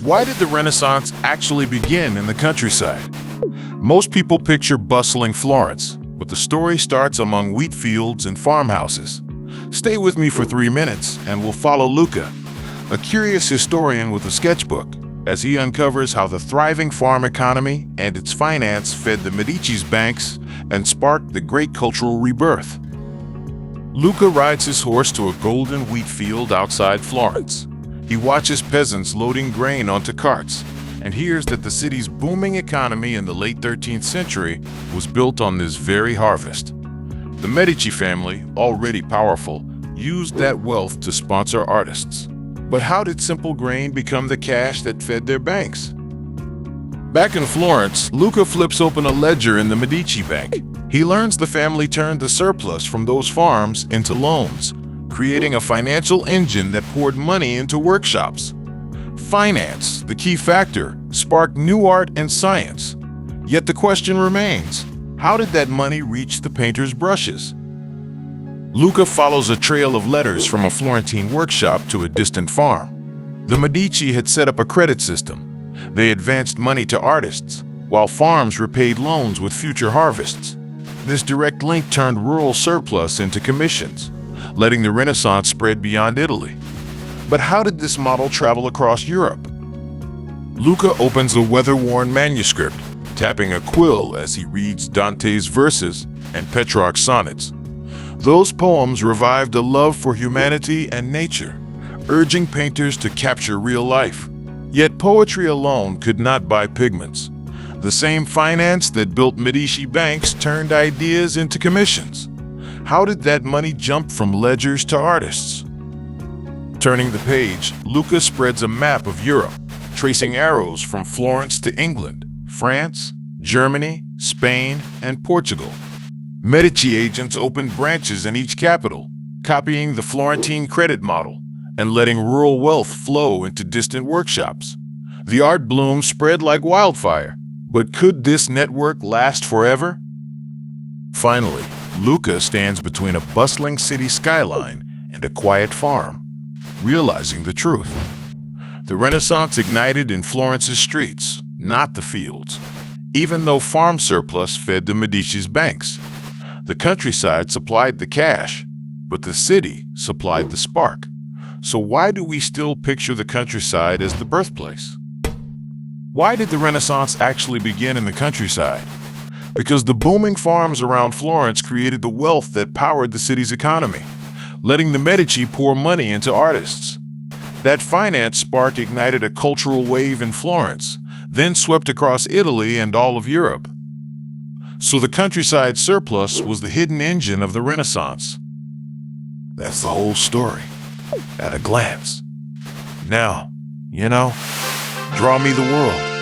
Why did the Renaissance actually begin in the countryside? Most people picture bustling Florence, but the story starts among wheat fields and farmhouses. Stay with me for 3 minutes and we'll follow Luca, a curious historian with a sketchbook, as he uncovers how the thriving farm economy and its finance fed the Medici's banks and sparked the great cultural rebirth. Luca rides his horse to a golden wheat field outside Florence. He watches peasants loading grain onto carts and hears that the city's booming economy in the late 13th century was built on this very harvest. The Medici family, already powerful, used that wealth to sponsor artists. But how did simple grain become the cash that fed their banks? Back in Florence, Luca flips open a ledger in the Medici bank. He learns the family turned the surplus from those farms into loans, creating a financial engine that poured money into workshops. Finance, the key factor, sparked new art and science. Yet the question remains, how did that money reach the painter's brushes? Luca follows a trail of letters from a Florentine workshop to a distant farm. The Medici had set up a credit system. They advanced money to artists, while farms repaid loans with future harvests. This direct link turned rural surplus into commissions, letting the Renaissance spread beyond Italy. But how did this model travel across Europe? Luca opens a weather-worn manuscript, tapping a quill as he reads Dante's verses and Petrarch's sonnets. Those poems revived a love for humanity and nature, urging painters to capture real life. Yet poetry alone could not buy pigments. The same finance that built Medici banks turned ideas into commissions. How did that money jump from ledgers to artists? Turning the page, Luca spreads a map of Europe, tracing arrows from Florence to England, France, Germany, Spain, and Portugal. Medici agents opened branches in each capital, copying the Florentine credit model and letting rural wealth flow into distant workshops. The art bloom spread like wildfire, but could this network last forever? Finally, Luca stands between a bustling city skyline and a quiet farm, realizing the truth. The Renaissance ignited in Florence's streets, not the fields, even though farm surplus fed the Medici's banks. The countryside supplied the cash, but the city supplied the spark. So why do we still picture the countryside as the birthplace? Why did the Renaissance actually begin in the countryside? Because the booming farms around Florence created the wealth that powered the city's economy, letting the Medici pour money into artists. That finance spark ignited a cultural wave in Florence, then swept across Italy and all of Europe. So the countryside surplus was the hidden engine of the Renaissance. That's the whole story, at a glance. Now, draw me the world.